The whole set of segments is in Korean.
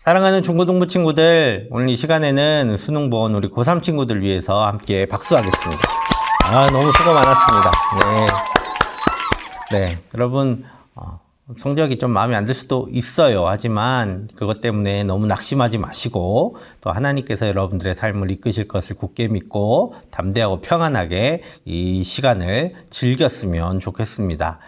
사랑하는 중고등부 친구들, 오늘 이 시간에는 수능 본 우리 고3 친구들 위해서 함께 박수하겠습니다. 너무 수고 많았습니다. 네, 여러분 성적이 좀 마음에 안 들 수도 있어요. 하지만 그것 때문에 너무 낙심하지 마시고 또 하나님께서 여러분들의 삶을 이끄실 것을 굳게 믿고 담대하고 평안하게 이 시간을 즐겼으면 좋겠습니다.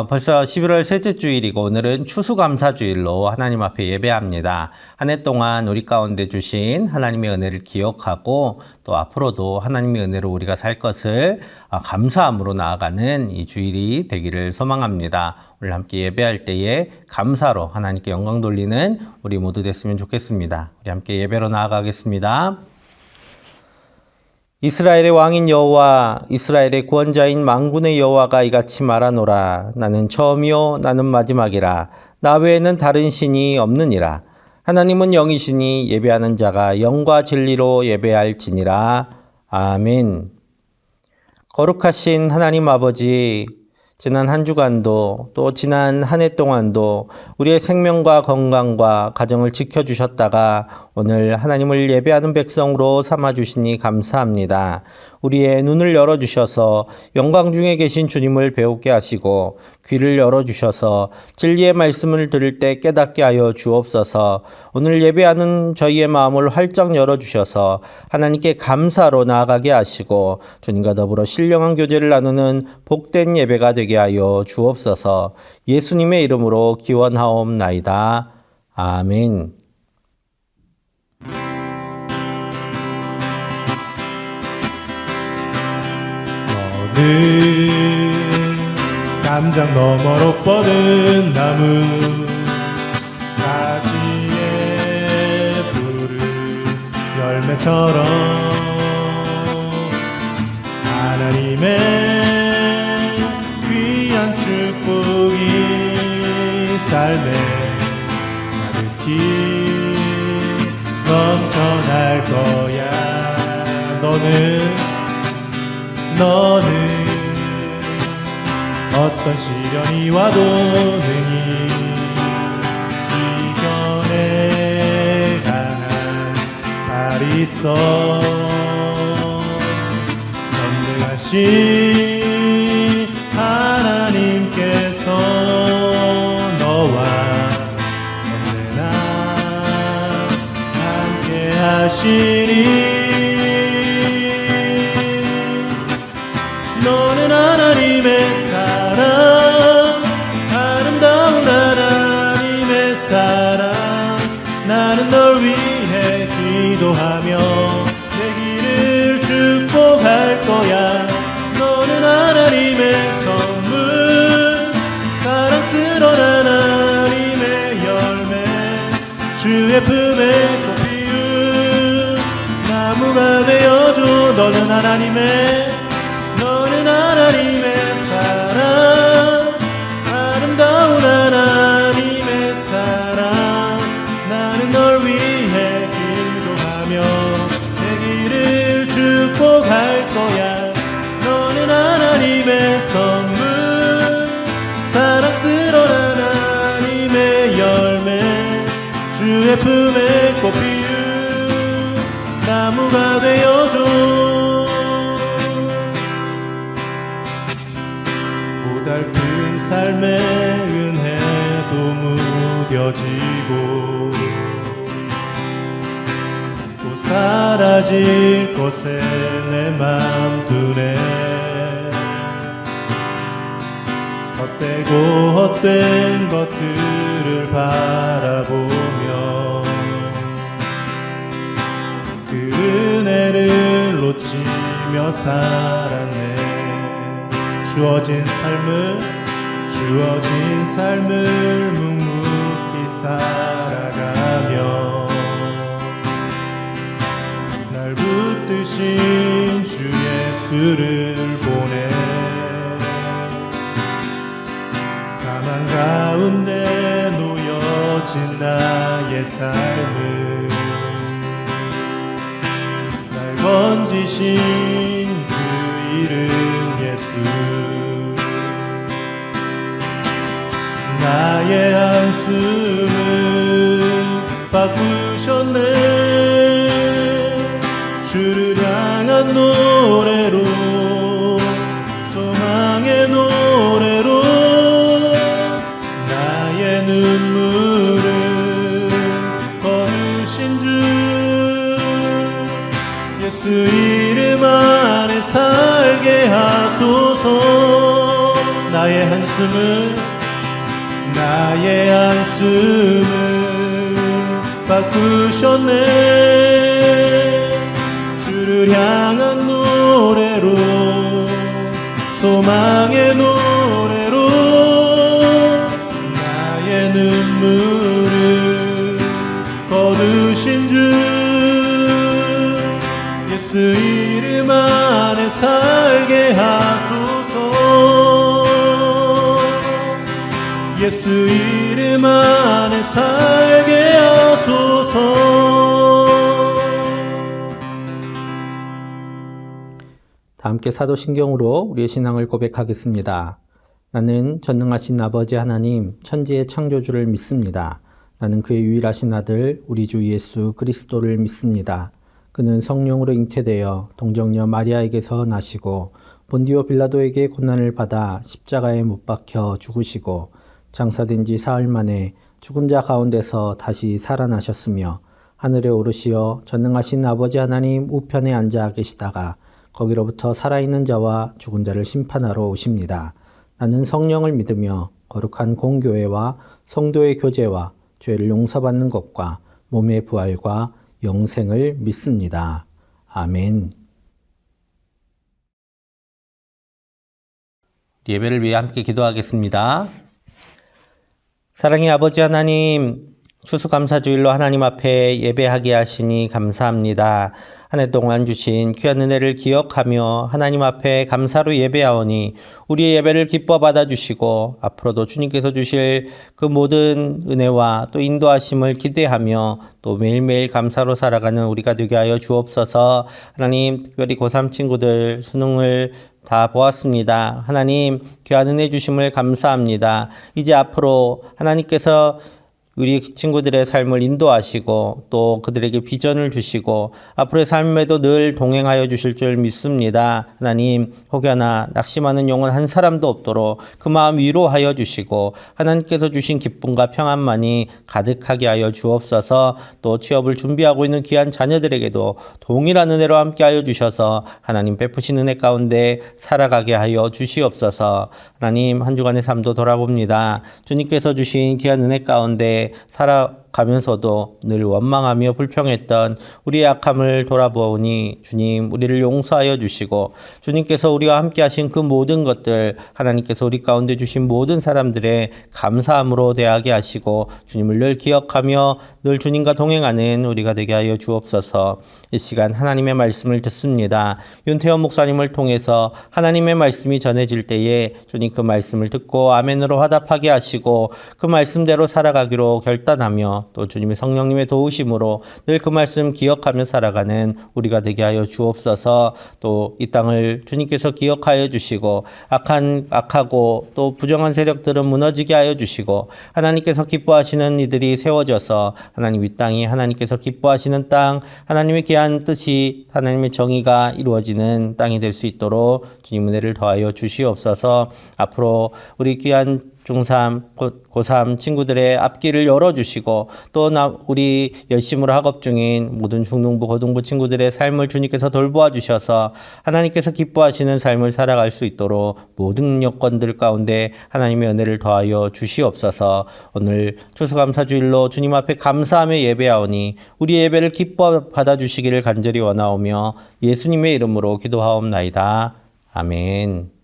벌써 11월 셋째 주일이고 오늘은 추수감사주일로 하나님 앞에 예배합니다. 한 해 동안 우리 가운데 주신 하나님의 은혜를 기억하고 또 앞으로도 하나님의 은혜로 우리가 살 것을 감사함으로 나아가는 이 주일이 되기를 소망합니다. 오늘 함께 예배할 때에 감사로 하나님께 영광 돌리는 우리 모두 됐으면 좋겠습니다. 우리 함께 예배로 나아가겠습니다. 이스라엘의 왕인 여호와, 이스라엘의 구원자인 만군의 여호와가 이같이 말하노라. 나는 처음이요 나는 마지막이라. 나 외에는 다른 신이 없느니라. 하나님은 영이시니 예배하는 자가 영과 진리로 예배할지니라. 아멘. 거룩하신 하나님 아버지, 지난 한 주간도 또 지난 한 해 동안도 우리의 생명과 건강과 가정을 지켜주셨다가 오늘 하나님을 예배하는 백성으로 삼아주시니 감사합니다. 우리의 눈을 열어주셔서 영광 중에 계신 주님을 배우게 하시고 귀를 열어주셔서 진리의 말씀을 들을 때 깨닫게 하여 주옵소서. 오늘 예배하는 저희의 마음을 활짝 열어주셔서 하나님께 감사로 나아가게 하시고 주님과 더불어 신령한 교제를 나누는 복된 예배가 되게 하여 주옵소서. 예수님의 이름으로 기원하옵나이다. 아멘. 너는 담장 너머로 뻗은 나무 가지에 푸른 열매처럼 하나님의 귀한 축복이 삶에 가득히 넘쳐날 거야. 너는 어떤 시련이 와도 능히 이겨내가는 발이 있어. 전능하신 하나님께서 너와 언제나 함께 하시니. 너는 하나님의 사랑, 아름다운 하나님의 사랑. 나는 널 위해 기도하며 내 길을 축복할 거야. 너는 하나님의 선물, 사랑스러운 하나님의 열매, 주의 품에 꽃 피운 나무가 되어줘. 너는 하나님의 사랑, 아름다운 하나님의 사랑. 나는 널 위해 기도하며 내 길을 축복할 거야. 너는 하나님의 선물, 사랑스러운 하나님의 열매, 주의 품에 꽃 피운 나무가 되어줘. 고달픈 삶의 은혜도 무뎌지고 또 사라질 것에 내 맘 두네. 헛되고 헛된 것들을 바라보며 그 은혜를 놓치며 살았네. 주어진 삶을 묵묵히 살아가며 날 붙드신 주 예수를 보내. 사망 가운데 놓여진 나의 삶을 날 건지신 그 이름 예수. 나의 한숨을 바꾸셨네. 주를 향한 노래로, 소망의 노래로 나의 눈물을 거두신 주, 예수 이름 안에 살게 하소서. 나의 한숨을 바꾸셨네. 주를 향한 노래로, 소망의 노래로 나의 눈물을 거두신 주, 예수 이름 안에 살게 하소서. 예수 이름 안에 살게 하소서. 다 함께 사도신경으로 우리의 신앙을 고백하겠습니다. 나는 전능하신 아버지 하나님, 천지의 창조주를 믿습니다. 나는 그의 유일하신 아들 우리 주 예수 그리스도를 믿습니다. 그는 성령으로 잉태되어 동정녀 마리아에게서 나시고 본디오 빌라도에게 고난을 받아 십자가에 못 박혀 죽으시고 장사된 지 사흘 만에 죽은 자 가운데서 다시 살아나셨으며 하늘에 오르시어 전능하신 아버지 하나님 우편에 앉아 계시다가 거기로부터 살아있는 자와 죽은 자를 심판하러 오십니다. 나는 성령을 믿으며 거룩한 공교회와 성도의 교제와 죄를 용서받는 것과 몸의 부활과 영생을 믿습니다. 아멘. 예배를 위해 함께 기도하겠습니다. 사랑의 아버지 하나님, 추수감사주일로 하나님 앞에 예배하게 하시니 감사합니다. 한 해 동안 주신 귀한 은혜를 기억하며 하나님 앞에 감사로 예배하오니 우리의 예배를 기뻐 받아주시고 앞으로도 주님께서 주실 그 모든 은혜와 또 인도하심을 기대하며 또 매일매일 감사로 살아가는 우리가 되게 하여 주옵소서. 하나님, 특별히 고3 친구들 수능을 다 보았습니다. 하나님, 귀한 은혜 주심을 감사합니다. 이제 앞으로 하나님께서 우리 친구들의 삶을 인도하시고 또 그들에게 비전을 주시고 앞으로의 삶에도 늘 동행하여 주실 줄 믿습니다. 하나님, 혹여나 낙심하는 영혼 한 사람도 없도록 그 마음 위로하여 주시고 하나님께서 주신 기쁨과 평안만이 가득하게 하여 주옵소서. 또 취업을 준비하고 있는 귀한 자녀들에게도 동일한 은혜로 함께하여 주셔서 하나님 베푸신 은혜 가운데 살아가게 하여 주시옵소서. 하나님, 한 주간의 삶도 돌아봅니다. 주님께서 주신 귀한 은혜 가운데 살아가면서도 늘 원망하며 불평했던 우리의 약함을 돌아보니 주님, 우리를 용서하여 주시고 주님께서 우리와 함께 하신 그 모든 것들, 하나님께서 우리 가운데 주신 모든 사람들의 감사함으로 대하게 하시고 주님을 늘 기억하며 늘 주님과 동행하는 우리가 되게 하여 주옵소서. 이 시간 하나님의 말씀을 듣습니다. 윤태원 목사님을 통해서 하나님의 말씀이 전해질 때에 주님 그 말씀을 듣고 아멘으로 화답하게 하시고 그 말씀대로 살아가기로 결단하며 또 주님의 성령님의 도우심으로 늘 그 말씀 기억하며 살아가는 우리가 되게 하여 주옵소서. 또 이 땅을 주님께서 기억하여 주시고 악하고 또 부정한 세력들은 무너지게 하여 주시고 하나님께서 기뻐하시는 이들이 세워져서 하나님 이 땅이 하나님께서 기뻐하시는 땅, 하나님의 귀한 뜻이 하나님의 정의가 이루어지는 땅이 될 수 있도록 주님 은혜를 더하여 주시옵소서. 앞으로 우리 귀한 중3, 고3 친구들의 앞길을 열어주시고 또 우리 열심으로 학업 중인 모든 중등부, 고등부 친구들의 삶을 주님께서 돌보아 주셔서 하나님께서 기뻐하시는 삶을 살아갈 수 있도록 모든 여건들 가운데 하나님의 은혜를 더하여 주시옵소서. 오늘 추수감사주일로 주님 앞에 감사하며 예배하오니 우리 예배를 기뻐 받아주시기를 간절히 원하오며 예수님의 이름으로 기도하옵나이다. 아멘.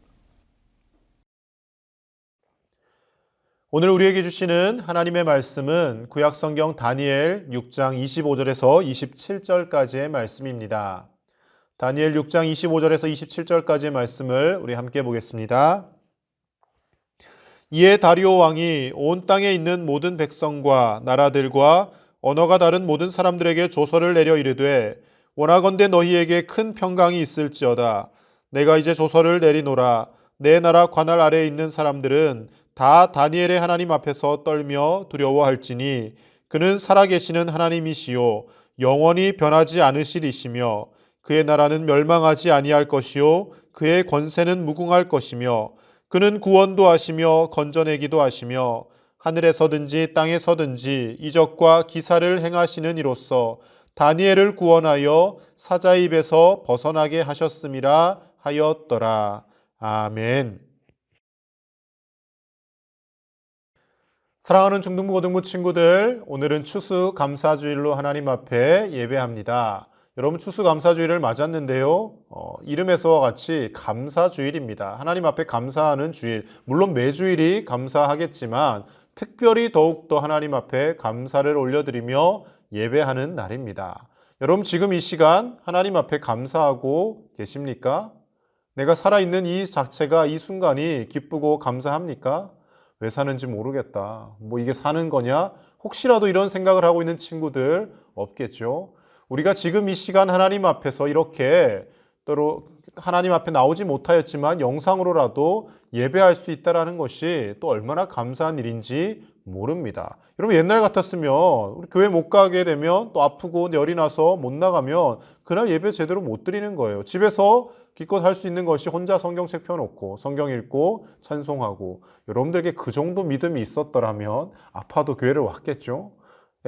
오늘 우리에게 주시는 하나님의 말씀은 구약성경 다니엘 6장 25절에서 27절까지의 말씀입니다. 다니엘 6장 25절에서 27절까지의 말씀을 우리 함께 보겠습니다. 이에 다리오 왕이 온 땅에 있는 모든 백성과 나라들과 언어가 다른 모든 사람들에게 조서를 내려 이르되 원하건대 너희에게 큰 평강이 있을지어다. 내가 이제 조서를 내리노라. 내 나라 관할 아래에 있는 사람들은 다 다니엘의 하나님 앞에서 떨며 두려워할지니 그는 살아계시는 하나님이시요 영원히 변하지 않으시리시며 그의 나라는 멸망하지 아니할 것이요 그의 권세는 무궁할 것이며 그는 구원도 하시며 건져내기도 하시며 하늘에서든지 땅에서든지 이적과 기사를 행하시는 이로써 다니엘을 구원하여 사자의 입에서 벗어나게 하셨음이라 하였더라. 아멘. 사랑하는 중등부 고등부 친구들, 오늘은 추수감사주일로 하나님 앞에 예배합니다. 여러분 추수감사주일을 맞았는데요. 이름에서와 같이 감사주일입니다. 하나님 앞에 감사하는 주일. 물론 매주일이 감사하겠지만 특별히 더욱더 하나님 앞에 감사를 올려드리며 예배하는 날입니다. 여러분 지금 이 시간 하나님 앞에 감사하고 계십니까? 내가 살아있는 이 자체가 이 순간이 기쁘고 감사합니까? 왜 사는지 모르겠다. 뭐 이게 사는 거냐? 혹시라도 이런 생각을 하고 있는 친구들 없겠죠? 우리가 지금 이 시간 하나님 앞에서 이렇게 또 하나님 앞에 나오지 못하였지만 영상으로라도 예배할 수 있다는 것이 또 얼마나 감사한 일인지 모릅니다. 여러분 옛날 같았으면 우리 교회 못 가게 되면 또 아프고 열이 나서 못 나가면 그날 예배 제대로 못 드리는 거예요. 집에서 기껏 할 수 있는 것이 혼자 성경책 펴놓고 성경 읽고 찬송하고 여러분들에게 그 정도 믿음이 있었더라면 아파도 교회를 왔겠죠.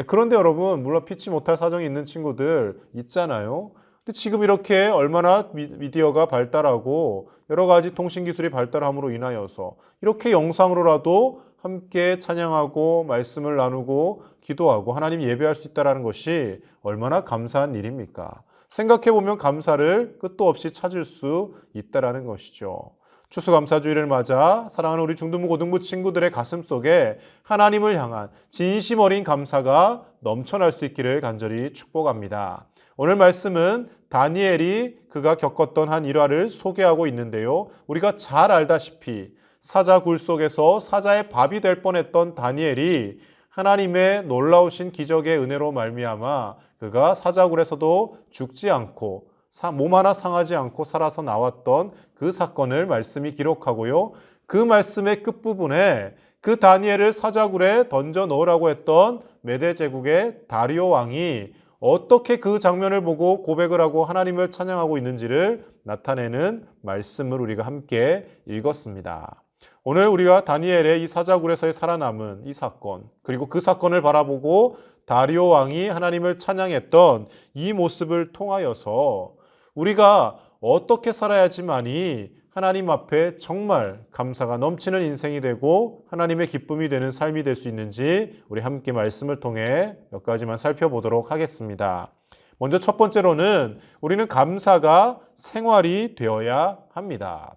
그런데 여러분 물론 피치 못할 사정이 있는 친구들 있잖아요. 근데 지금 이렇게 얼마나 미디어가 발달하고 여러 가지 통신기술이 발달함으로 인하여서 이렇게 영상으로라도 함께 찬양하고 말씀을 나누고 기도하고 하나님 예배할 수 있다는 것이 얼마나 감사한 일입니까? 생각해보면 감사를 끝도 없이 찾을 수 있다는 것이죠. 추수감사주일을 맞아 사랑하는 우리 중등부 고등부 친구들의 가슴 속에 하나님을 향한 진심 어린 감사가 넘쳐날 수 있기를 간절히 축복합니다. 오늘 말씀은 다니엘이 그가 겪었던 한 일화를 소개하고 있는데요. 우리가 잘 알다시피 사자 굴 속에서 사자의 밥이 될 뻔했던 다니엘이 하나님의 놀라우신 기적의 은혜로 말미암아 그가 사자굴에서도 죽지 않고 몸 하나 상하지 않고 살아서 나왔던 그 사건을 말씀이 기록하고요. 그 말씀의 끝부분에 그 다니엘을 사자굴에 던져 넣으라고 했던 메대 제국의 다리오 왕이 어떻게 그 장면을 보고 고백을 하고 하나님을 찬양하고 있는지를 나타내는 말씀을 우리가 함께 읽었습니다. 오늘 우리가 다니엘의 이 사자굴에서의 살아남은 이 사건, 그리고 그 사건을 바라보고 다리오 왕이 하나님을 찬양했던 이 모습을 통하여서 우리가 어떻게 살아야지만이 하나님 앞에 정말 감사가 넘치는 인생이 되고 하나님의 기쁨이 되는 삶이 될 수 있는지 우리 함께 말씀을 통해 몇 가지만 살펴보도록 하겠습니다. 먼저 첫 번째로는 우리는 감사가 생활이 되어야 합니다.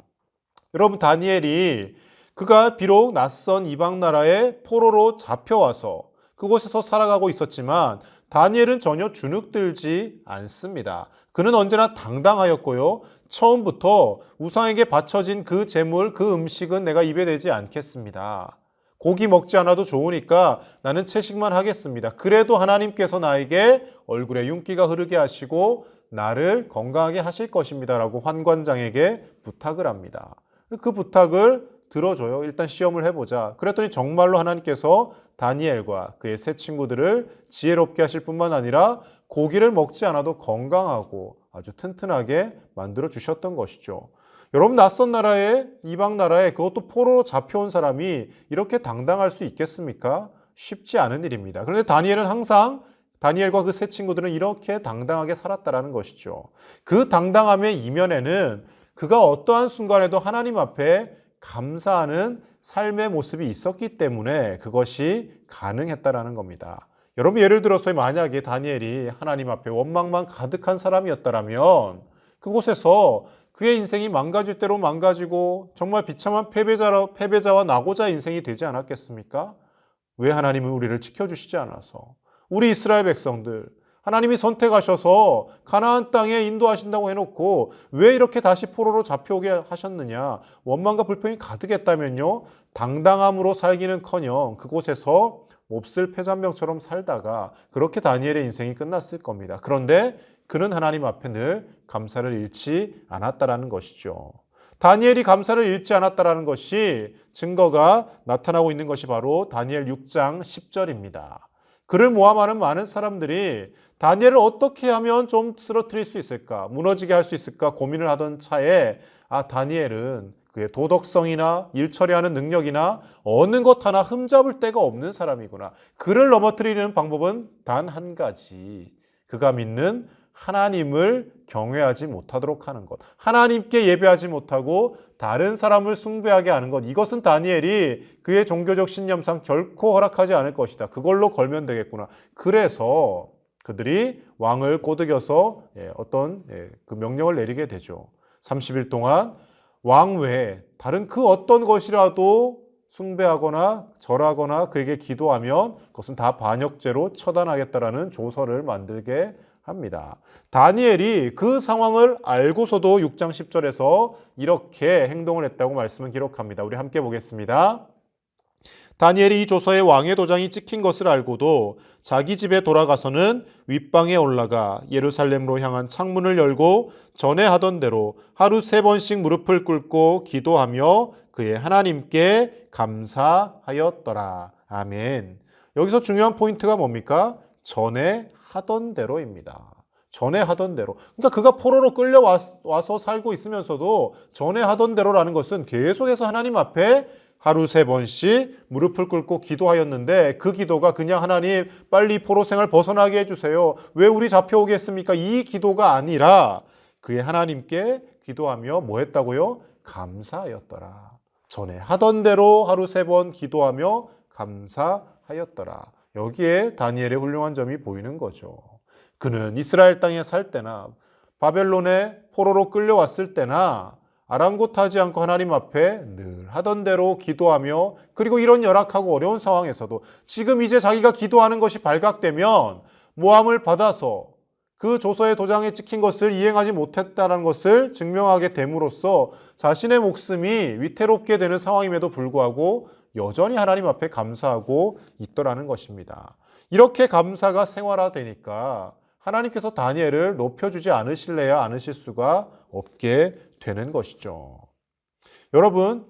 여러분 다니엘이 그가 비록 낯선 이방 나라의 포로로 잡혀와서 그곳에서 살아가고 있었지만 다니엘은 전혀 주눅들지 않습니다. 그는 언제나 당당하였고요. 처음부터 우상에게 바쳐진 그 재물, 그 음식은 내가 입에 대지 않겠습니다. 고기 먹지 않아도 좋으니까 나는 채식만 하겠습니다. 그래도 하나님께서 나에게 얼굴에 윤기가 흐르게 하시고 나를 건강하게 하실 것입니다. 라고 환관장에게 부탁을 합니다. 그 부탁을 들어줘요. 일단 시험을 해보자. 그랬더니 정말로 하나님께서 다니엘과 그의 세 친구들을 지혜롭게 하실 뿐만 아니라 고기를 먹지 않아도 건강하고 아주 튼튼하게 만들어 주셨던 것이죠. 여러분 낯선 나라에 이방 나라에 그것도 포로로 잡혀온 사람이 이렇게 당당할 수 있겠습니까? 쉽지 않은 일입니다. 그런데 다니엘은 항상 다니엘과 그 세 친구들은 이렇게 당당하게 살았다라는 것이죠. 그 당당함의 이면에는 그가 어떠한 순간에도 하나님 앞에 감사하는 삶의 모습이 있었기 때문에 그것이 가능했다라는 겁니다. 여러분 예를 들어서 만약에 다니엘이 하나님 앞에 원망만 가득한 사람이었다면 그곳에서 그의 인생이 망가질 대로 망가지고 정말 비참한 패배자와 낙오자 인생이 되지 않았겠습니까? 왜 하나님은 우리를 지켜주시지 않아서 우리 이스라엘 백성들 하나님이 선택하셔서 가나안 땅에 인도하신다고 해놓고 왜 이렇게 다시 포로로 잡혀오게 하셨느냐? 원망과 불평이 가득했다면요. 당당함으로 살기는커녕 그곳에서 몹쓸 패잔병처럼 살다가 그렇게 다니엘의 인생이 끝났을 겁니다. 그런데 그는 하나님 앞에 늘 감사를 잃지 않았다라는 것이죠. 다니엘이 감사를 잃지 않았다라는 것이 증거가 나타나고 있는 것이 바로 다니엘 6장 10절입니다. 그를 모함하는 많은 사람들이 다니엘을 어떻게 하면 좀 쓰러뜨릴 수 있을까, 무너지게 할 수 있을까 고민을 하던 차에 다니엘은 그의 도덕성이나 일 처리하는 능력이나 어느 것 하나 흠잡을 데가 없는 사람이구나. 그를 넘어뜨리는 방법은 단 한 가지. 그가 믿는 하나님을 경외하지 못하도록 하는 것. 하나님께 예배하지 못하고 다른 사람을 숭배하게 하는 것. 이것은 다니엘이 그의 종교적 신념상 결코 허락하지 않을 것이다. 그걸로 걸면 되겠구나. 그래서 그들이 왕을 꼬드겨서 어떤 그 명령을 내리게 되죠. 30일 동안 왕 외에 다른 그 어떤 것이라도 숭배하거나 절하거나 그에게 기도하면 그것은 다 반역죄로 처단하겠다라는 조서를 만들게 합니다. 다니엘이 그 상황을 알고서도 6장 10절에서 이렇게 행동을 했다고 말씀을 기록합니다. 우리 함께 보겠습니다. 다니엘이 이 조서에 왕의 도장이 찍힌 것을 알고도 자기 집에 돌아가서는 윗방에 올라가 예루살렘으로 향한 창문을 열고 전에 하던 대로 하루 3번씩 무릎을 꿇고 기도하며 그의 하나님께 감사하였더라. 아멘. 여기서 중요한 포인트가 뭡니까? 전에 하던 대로입니다. 전에 하던 대로. 그러니까 그가 포로로 끌려와서 살고 있으면서도 전에 하던 대로라는 것은 계속해서 하나님 앞에 하루 3번씩 무릎을 꿇고 기도하였는데 그 기도가 그냥 하나님 빨리 포로 생활 벗어나게 해주세요. 왜 우리 잡혀오겠습니까? 이 기도가 아니라 그의 하나님께 기도하며 뭐 했다고요? 감사하였더라. 전에 하던 대로 하루 3번 기도하며 감사하였더라. 여기에 다니엘의 훌륭한 점이 보이는 거죠. 그는 이스라엘 땅에 살 때나 바벨론에 포로로 끌려왔을 때나 아랑곳하지 않고 하나님 앞에 늘 하던 대로 기도하며 그리고 이런 열악하고 어려운 상황에서도 지금 이제 자기가 기도하는 것이 발각되면 모함을 받아서 그 조서의 도장에 찍힌 것을 이행하지 못했다는 것을 증명하게 됨으로써 자신의 목숨이 위태롭게 되는 상황임에도 불구하고 여전히 하나님 앞에 감사하고 있더라는 것입니다. 이렇게 감사가 생활화되니까 하나님께서 다니엘을 높여주지 않으실래야 않으실 수가 없게 되는 것이죠. 여러분,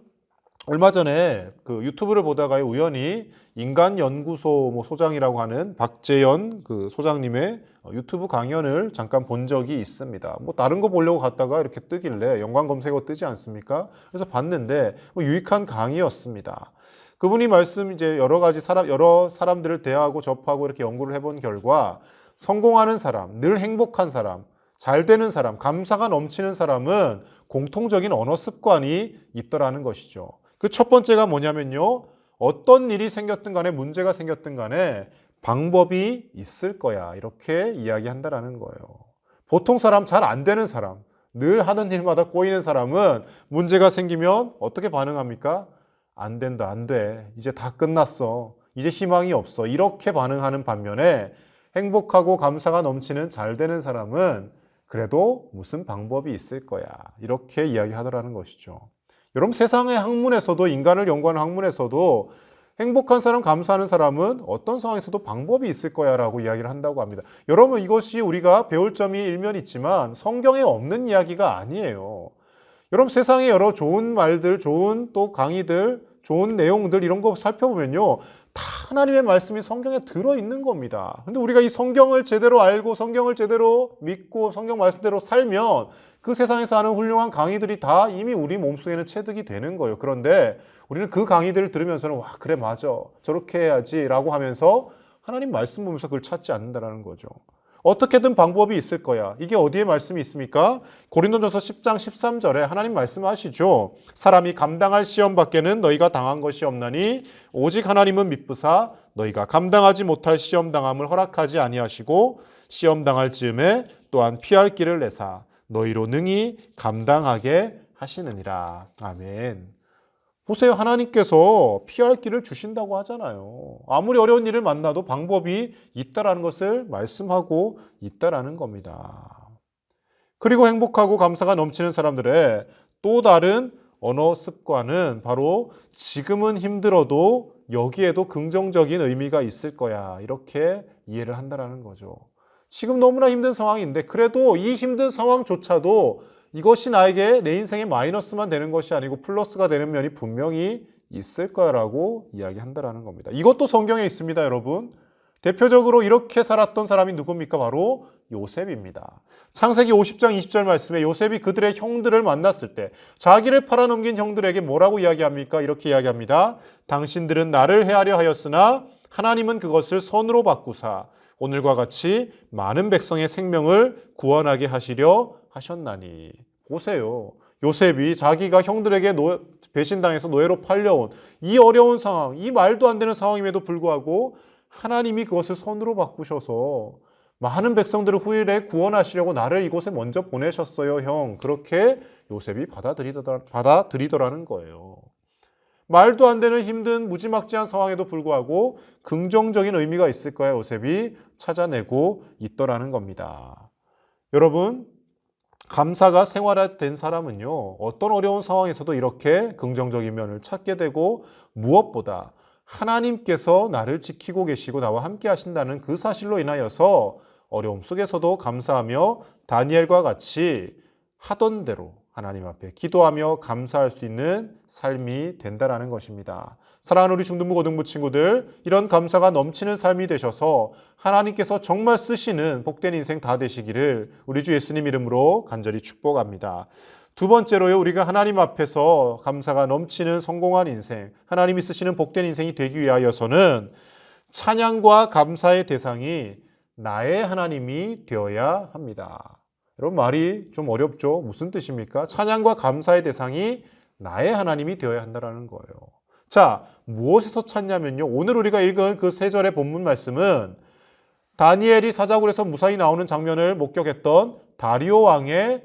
얼마 전에 그 유튜브를 보다가 우연히 인간연구소 소장이라고 하는 박재현 그 소장님의 유튜브 강연을 잠깐 본 적이 있습니다. 다른 거 보려고 갔다가 이렇게 뜨길래 연관 검색어 뜨지 않습니까? 그래서 봤는데 유익한 강의였습니다. 그분이 이제 여러 사람들을 대하고 접하고 이렇게 연구를 해본 결과 성공하는 사람, 늘 행복한 사람, 잘 되는 사람, 감사가 넘치는 사람은 공통적인 언어 습관이 있더라는 것이죠. 그 첫 번째가 뭐냐면요. 어떤 일이 생겼든 간에 문제가 생겼든 간에 방법이 있을 거야. 이렇게 이야기한다라는 거예요. 보통 사람, 잘 안 되는 사람, 늘 하는 일마다 꼬이는 사람은 문제가 생기면 어떻게 반응합니까? 안 된다, 안 돼. 이제 다 끝났어. 이제 희망이 없어. 이렇게 반응하는 반면에 행복하고 감사가 넘치는 잘 되는 사람은 그래도 무슨 방법이 있을 거야. 이렇게 이야기하더라는 것이죠. 여러분, 세상의 학문에서도 인간을 연구하는 학문에서도 행복한 사람, 감사하는 사람은 어떤 상황에서도 방법이 있을 거야 라고 이야기를 한다고 합니다. 여러분, 이것이 우리가 배울 점이 일면 있지만 성경에 없는 이야기가 아니에요. 여러분, 세상에 여러 좋은 말들, 좋은 또 강의들, 좋은 내용들 이런 거 살펴보면요. 다 하나님의 말씀이 성경에 들어있는 겁니다. 근데 우리가 이 성경을 제대로 알고 성경을 제대로 믿고 성경 말씀대로 살면 그 세상에서 하는 훌륭한 강의들이 다 이미 우리 몸속에는 체득이 되는 거예요. 그런데 우리는 그 강의들을 들으면서는 와, 그래, 맞아. 저렇게 해야지 라고 하면서 하나님 말씀 보면서 그걸 찾지 않는다는 거죠. 어떻게든 방법이 있을 거야. 이게 어디에 말씀이 있습니까? 고린도전서 10장 13절에 하나님 말씀하시죠. 사람이 감당할 시험 밖에는 너희가 당한 것이 없나니 오직 하나님은 미쁘사 너희가 감당하지 못할 시험 당함을 허락하지 아니하시고 시험 당할 즈음에 또한 피할 길을 내사 너희로 능히 감당하게 하시느니라. 아멘. 보세요. 하나님께서 피할 길을 주신다고 하잖아요. 아무리 어려운 일을 만나도 방법이 있다라는 것을 말씀하고 있다라는 겁니다. 그리고 행복하고 감사가 넘치는 사람들의 또 다른 언어 습관은 바로 지금은 힘들어도 여기에도 긍정적인 의미가 있을 거야. 이렇게 이해를 한다라는 거죠. 지금 너무나 힘든 상황인데 그래도 이 힘든 상황조차도 이것이 나에게 내 인생에 마이너스만 되는 것이 아니고 플러스가 되는 면이 분명히 있을 거라고 이야기한다라는 겁니다. 이것도 성경에 있습니다, 여러분. 대표적으로 이렇게 살았던 사람이 누굽니까? 바로 요셉입니다. 창세기 50장 20절 말씀에 요셉이 그들의 형들을 만났을 때 자기를 팔아넘긴 형들에게 뭐라고 이야기합니까? 이렇게 이야기합니다. 당신들은 나를 해하려 하였으나 하나님은 그것을 선으로 바꾸사 오늘과 같이 많은 백성의 생명을 구원하게 하시려 하셨나니. 보세요. 요셉이 자기가 형들에게 배신당해서 노예로 팔려온 이 어려운 상황, 이 말도 안 되는 상황임에도 불구하고 하나님이 그것을 선으로 바꾸셔서 많은 백성들을 후일에 구원하시려고 나를 이곳에 먼저 보내셨어요, 형. 그렇게 요셉이 받아들이더라는 거예요. 말도 안 되는 힘든 무지막지한 상황에도 불구하고 긍정적인 의미가 있을 거야 요셉이 찾아내고 있더라는 겁니다. 여러분, 감사가 생활화된 사람은요, 어떤 어려운 상황에서도 이렇게 긍정적인 면을 찾게 되고 무엇보다 하나님께서 나를 지키고 계시고 나와 함께 하신다는 그 사실로 인하여서 어려움 속에서도 감사하며 다니엘과 같이 하던 대로 하나님 앞에 기도하며 감사할 수 있는 삶이 된다는 것입니다. 사랑하는 우리 중등부 고등부 친구들, 이런 감사가 넘치는 삶이 되셔서 하나님께서 정말 쓰시는 복된 인생 다 되시기를 우리 주 예수님 이름으로 간절히 축복합니다. 두 번째로요, 우리가 하나님 앞에서 감사가 넘치는 성공한 인생, 하나님이 쓰시는 복된 인생이 되기 위하여서는 찬양과 감사의 대상이 나의 하나님이 되어야 합니다. 여러분, 말이 좀 어렵죠? 무슨 뜻입니까? 찬양과 감사의 대상이 나의 하나님이 되어야 한다는 거예요. 자, 무엇에서 찾냐면요, 오늘 우리가 읽은 그 세 절의 본문 말씀은 다니엘이 사자굴에서 무사히 나오는 장면을 목격했던 다리오 왕의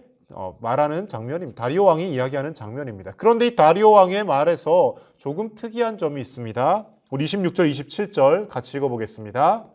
말하는 장면입니다. 다리오 왕이 이야기하는 장면입니다. 그런데 이 다리오 왕의 말에서 조금 특이한 점이 있습니다. 우리 26절, 27절 같이 읽어보겠습니다.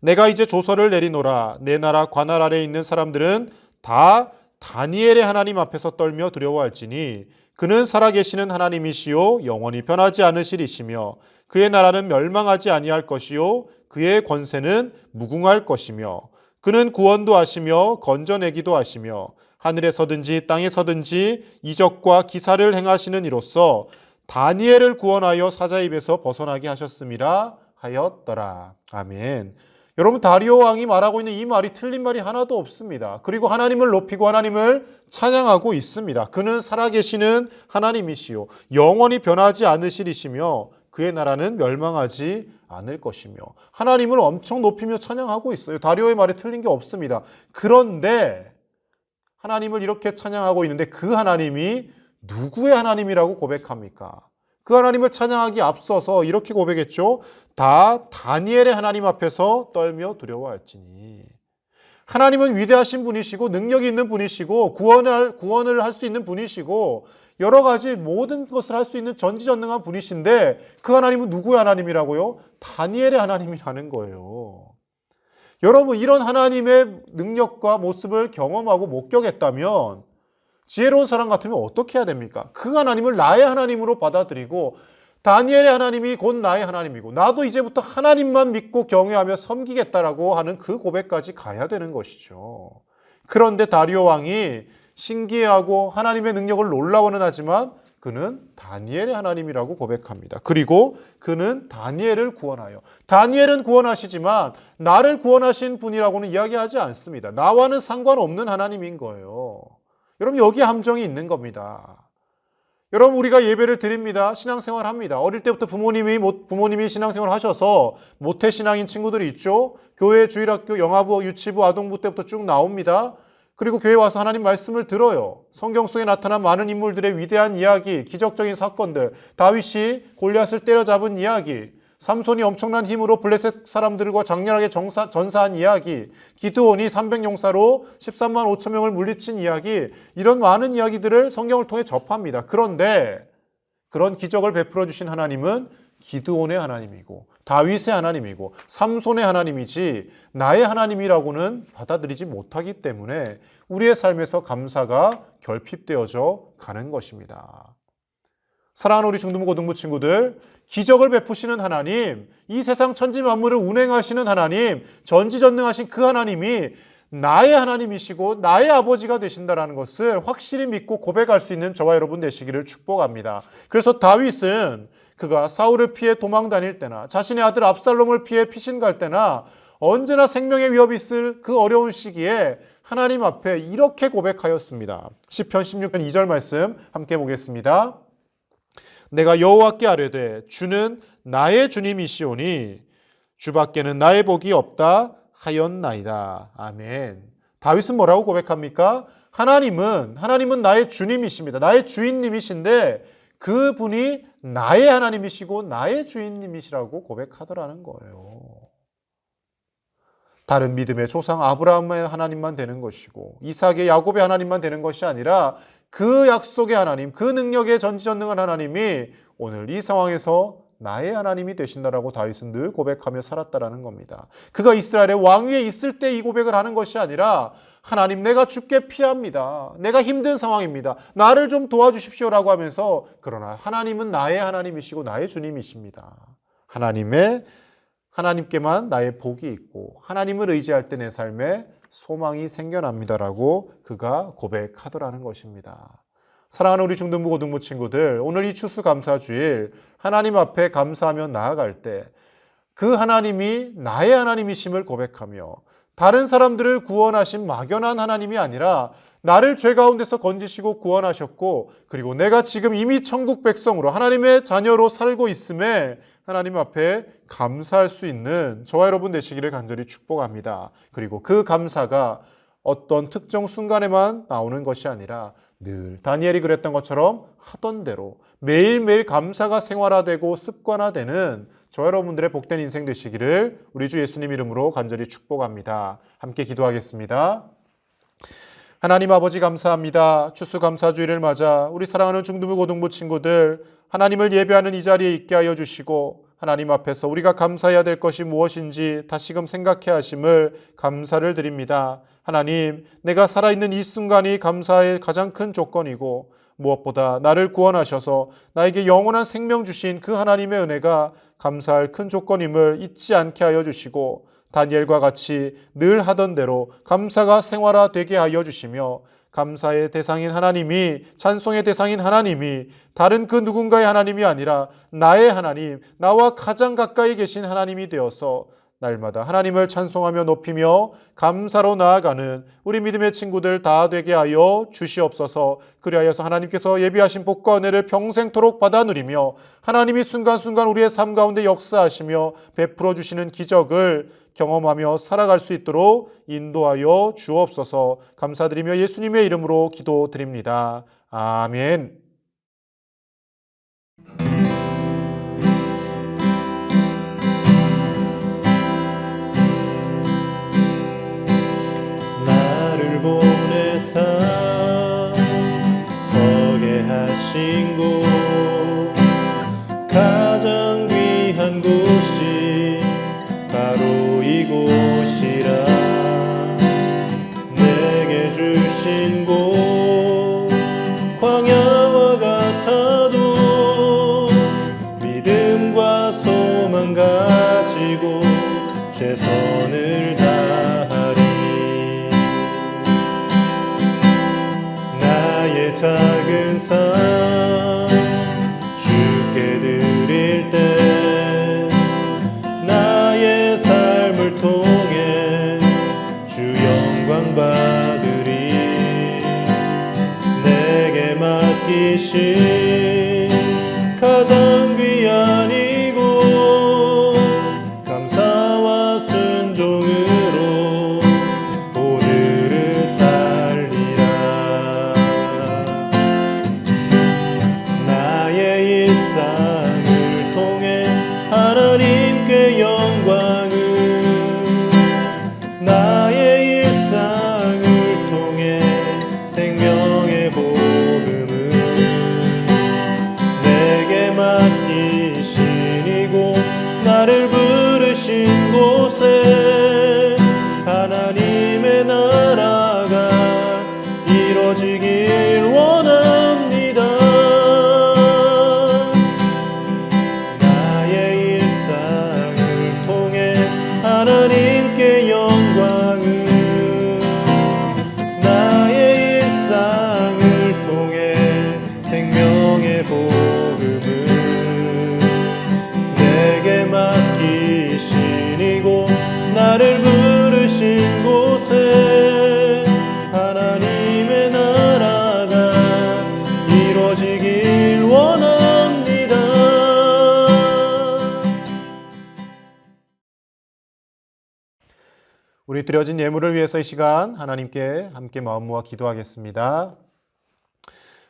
내가 이제 조서를 내리노라. 내 나라 관할 아래에 있는 사람들은 다 다니엘의 하나님 앞에서 떨며 두려워할지니 그는 살아계시는 하나님이시요 영원히 변하지 않으시리시며 그의 나라는 멸망하지 아니할 것이요 그의 권세는 무궁할 것이며 그는 구원도 하시며 건져내기도 하시며 하늘에서든지 땅에서든지 이적과 기사를 행하시는 이로써 다니엘을 구원하여 사자 입에서 벗어나게 하셨음이라 하였더라. 아멘. 여러분, 다리오 왕이 말하고 있는 이 말이 틀린 말이 하나도 없습니다. 그리고 하나님을 높이고 하나님을 찬양하고 있습니다. 그는 살아계시는 하나님이시요 영원히 변하지 않으시리시며 그의 나라는 멸망하지 않을 것이며, 하나님을 엄청 높이며 찬양하고 있어요. 다리오의 말에 틀린 게 없습니다. 그런데 하나님을 이렇게 찬양하고 있는데 그 하나님이 누구의 하나님이라고 고백합니까? 그 하나님을 찬양하기 앞서서 이렇게 고백했죠. 다 다니엘의 하나님 앞에서 떨며 두려워할지니. 하나님은 위대하신 분이시고 능력이 있는 분이시고 구원을 할 수 있는 분이시고 여러 가지 모든 것을 할 수 있는 전지전능한 분이신데 그 하나님은 누구의 하나님이라고요? 다니엘의 하나님이라는 거예요. 여러분, 이런 하나님의 능력과 모습을 경험하고 목격했다면 지혜로운 사람 같으면 어떻게 해야 됩니까? 그 하나님을 나의 하나님으로 받아들이고 다니엘의 하나님이 곧 나의 하나님이고 나도 이제부터 하나님만 믿고 경외하며 섬기겠다라고 하는 그 고백까지 가야 되는 것이죠. 그런데 다리오 왕이 신기해하고 하나님의 능력을 놀라워는 하지만 그는 다니엘의 하나님이라고 고백합니다. 그리고 그는 다니엘을 구원하여, 다니엘은 구원하시지만 나를 구원하신 분이라고는 이야기하지 않습니다. 나와는 상관없는 하나님인 거예요. 여러분, 여기에 함정이 있는 겁니다. 여러분, 우리가 예배를 드립니다. 신앙생활 합니다. 어릴 때부터 부모님이 신앙생활 하셔서 모태신앙인 친구들이 있죠. 교회, 주일학교, 영아부, 유치부, 아동부 때부터 쭉 나옵니다. 그리고 교회 와서 하나님 말씀을 들어요. 성경 속에 나타난 많은 인물들의 위대한 이야기, 기적적인 사건들, 다윗이 골리앗을 때려잡은 이야기, 삼손이 엄청난 힘으로 블레셋 사람들과 장렬하게 전사한 이야기, 기드온이 300용사로 13만 5천 명을 물리친 이야기, 이런 많은 이야기들을 성경을 통해 접합니다. 그런데 그런 기적을 베풀어 주신 하나님은 기드온의 하나님이고 다윗의 하나님이고 삼손의 하나님이지 나의 하나님이라고는 받아들이지 못하기 때문에 우리의 삶에서 감사가 결핍되어져 가는 것입니다. 사랑하는 우리 중등부 고등부 친구들, 기적을 베푸시는 하나님, 이 세상 천지 만물을 운행하시는 하나님, 전지전능하신 그 하나님이 나의 하나님이시고 나의 아버지가 되신다는 것을 확실히 믿고 고백할 수 있는 저와 여러분 되시기를 축복합니다. 그래서 다윗은 그가 사울을 피해 도망 다닐 때나 자신의 아들 압살롬을 피해 피신 갈 때나 언제나 생명의 위협이 있을 그 어려운 시기에 하나님 앞에 이렇게 고백하였습니다. 시편 16편 2절 말씀 함께 보겠습니다. 내가 여호와께 아뢰되 주는 나의 주님이시오니 주밖에는 나의 복이 없다 하였나이다. 아멘. 다윗은 뭐라고 고백합니까? 하나님은 나의 주님이십니다. 나의 주인님이신데 그분이 나의 하나님이시고 나의 주인님이시라고 고백하더라는 거예요. 다른 믿음의 조상 아브라함의 하나님만 되는 것이고 이삭의 야곱의 하나님만 되는 것이 아니라 그 약속의 하나님, 그 능력의 전지전능한 하나님이 오늘 이 상황에서 나의 하나님이 되신다라고 다윗은 늘 고백하며 살았다라는 겁니다. 그가 이스라엘의 왕위에 있을 때 이 고백을 하는 것이 아니라 하나님, 내가 죽게 피합니다. 내가 힘든 상황입니다. 나를 좀 도와주십시오라고 하면서 그러나 하나님은 나의 하나님이시고 나의 주님이십니다. 하나님께만 나의 복이 있고 하나님을 의지할 때 내 삶에 소망이 생겨납니다라고 그가 고백하더라는 것입니다. 사랑하는 우리 중등부 고등부 친구들, 오늘 이 추수감사주일 하나님 앞에 감사하며 나아갈 때 그 하나님이 나의 하나님이심을 고백하며 다른 사람들을 구원하신 막연한 하나님이 아니라 나를 죄 가운데서 건지시고 구원하셨고 그리고 내가 지금 이미 천국 백성으로 하나님의 자녀로 살고 있음에 하나님 앞에 감사할 수 있는 저와 여러분 되시기를 간절히 축복합니다. 그리고 그 감사가 어떤 특정 순간에만 나오는 것이 아니라 늘 다니엘이 그랬던 것처럼 하던 대로 매일매일 감사가 생활화되고 습관화되는 저와 여러분들의 복된 인생 되시기를 우리 주 예수님 이름으로 간절히 축복합니다. 함께 기도하겠습니다. 하나님 아버지 감사합니다. 추수감사주일을 맞아 우리 사랑하는 중등부 고등부 친구들 하나님을 예배하는 이 자리에 있게 하여 주시고 하나님 앞에서 우리가 감사해야 될 것이 무엇인지 다시금 생각해 하심을 감사를 드립니다. 하나님, 내가 살아있는 이 순간이 감사의 가장 큰 조건이고 무엇보다 나를 구원하셔서 나에게 영원한 생명 주신 그 하나님의 은혜가 감사할 큰 조건임을 잊지 않게 하여 주시고 다니엘과 같이 늘 하던 대로 감사가 생활화되게 하여 주시며 감사의 대상인 하나님이, 찬송의 대상인 하나님이 다른 그 누군가의 하나님이 아니라 나의 하나님, 나와 가장 가까이 계신 하나님이 되어서 날마다 하나님을 찬송하며 높이며 감사로 나아가는 우리 믿음의 친구들 다 되게 하여 주시옵소서. 그리하여서 하나님께서 예비하신 복과 은혜를 평생토록 받아 누리며 하나님이 순간순간 우리의 삶 가운데 역사하시며 베풀어 주시는 기적을 경험하며 살아갈 수 있도록 인도하여 주옵소서. 감사드리며 예수님의 이름으로 기도드립니다. 아멘. 나를 보내사 서게 하신 곳 가장 귀한 곳이 바로 이곳이라 내게 주신 곳 광야와 같아도 믿음과 소망 가지고 최선을 다하리. 나의 작은 삶 주께 드릴 때 나의 삶을 통해 주 영광 받으리. 내게 맡기신 가장 귀한 이곳 감사와 순종으로 오늘을 살리라. 나의 일상을 통해 하나님께 영광을 나의 일상을 통해 생명의 복음을 내게 맡기신 이곳 나를 부르신 곳에 하나님의 나라가 이루어지길 원합니다. 나의 일상을 통해 하나님께 영광을 나의 일상을 통해 생명의 복음을 우리 드려진 예물을 위해서 이 시간 하나님께 함께 마음 모아 기도하겠습니다.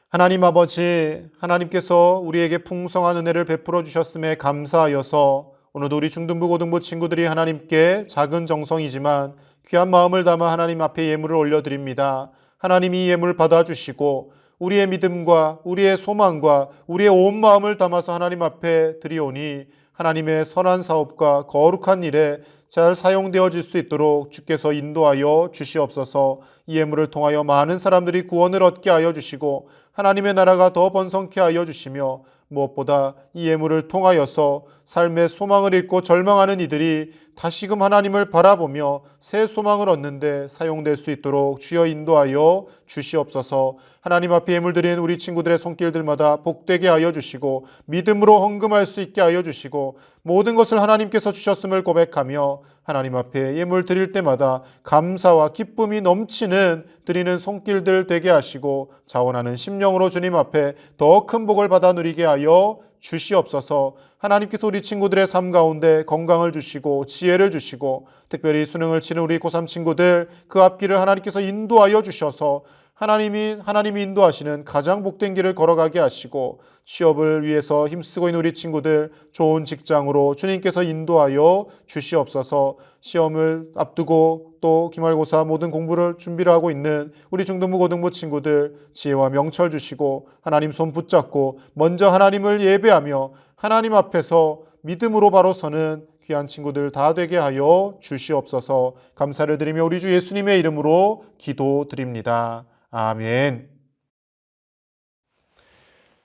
하나님 아버지, 하나님께서 우리에게 풍성한 은혜를 베풀어 주셨음에 감사하여서 오늘도 우리 중등부 고등부 친구들이 하나님께 작은 정성이지만 귀한 마음을 담아 하나님 앞에 예물을 올려드립니다. 하나님이 이 예물 받아주시고 우리의 믿음과 우리의 소망과 우리의 온 마음을 담아서 하나님 앞에 드리오니 하나님의 선한 사업과 거룩한 일에 잘 사용되어질 수 있도록 주께서 인도하여 주시옵소서. 이 예물을 통하여 많은 사람들이 구원을 얻게 하여 주시고 하나님의 나라가 더 번성케 하여 주시며 무엇보다 이 예물을 통하여서 삶의 소망을 잃고 절망하는 이들이 다시금 하나님을 바라보며 새 소망을 얻는데 사용될 수 있도록 주여 인도하여 주시옵소서. 하나님 앞에 예물 드린 우리 친구들의 손길들마다 복되게 하여 주시고 믿음으로 헌금할 수 있게 하여 주시고 모든 것을 하나님께서 주셨음을 고백하며 하나님 앞에 예물 드릴 때마다 감사와 기쁨이 넘치는 드리는 손길들 되게 하시고 자원하는 심령으로 주님 앞에 더 큰 복을 받아 누리게 하여 주시옵소서. 하나님께서 우리 친구들의 삶 가운데 건강을 주시고 지혜를 주시고 특별히 수능을 치는 우리 고3 친구들 그 앞길을 하나님께서 인도하여 주셔서 하나님이 인도하시는 가장 복된 길을 걸어가게 하시고 취업을 위해서 힘쓰고 있는 우리 친구들 좋은 직장으로 주님께서 인도하여 주시옵소서. 시험을 앞두고 또 기말고사 모든 공부를 준비를 하고 있는 우리 중등부 고등부 친구들 지혜와 명철 주시고 하나님 손 붙잡고 먼저 하나님을 예배하며 하나님 앞에서 믿음으로 바로 서는 귀한 친구들 다 되게 하여 주시옵소서. 감사를 드리며 우리 주 예수님의 이름으로 기도드립니다. 아멘.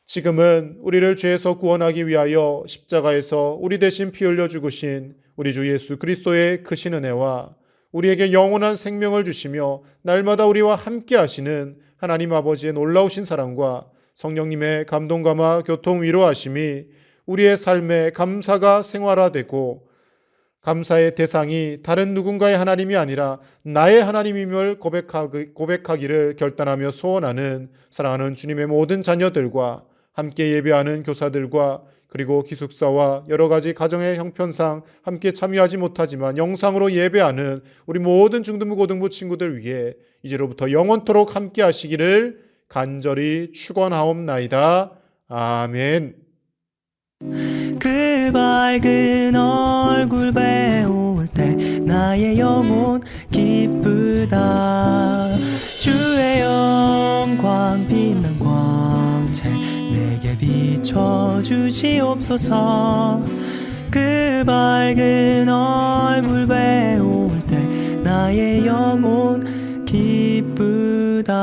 지금은 우리를 죄에서 구원하기 위하여 십자가에서 우리 대신 피 흘려 죽으신 우리 주 예수 그리스도의 크신 은혜와 우리에게 영원한 생명을 주시며 날마다 우리와 함께 하시는 하나님 아버지의 놀라우신 사랑과 성령님의 감동 감화 교통 위로하심이 우리의 삶에 감사가 생활화되고 감사의 대상이 다른 누군가의 하나님이 아니라 나의 하나님임을 고백하기를 결단하며 소원하는 사랑하는 주님의 모든 자녀들과 함께 예배하는 교사들과 그리고 기숙사와 여러 가지 가정의 형편상 함께 참여하지 못하지만 영상으로 예배하는 우리 모든 중등부 고등부 친구들 위해 이제로부터 영원토록 함께 하시기를 간절히 축원하옵나이다. 아멘. 그 밝은 얼굴 배울 때 나의 영혼 기쁘다. 주의 영광 빛난 광채 내게 비춰주시옵소서. 그 밝은 얼굴 배울 때 나의 영혼 기쁘다.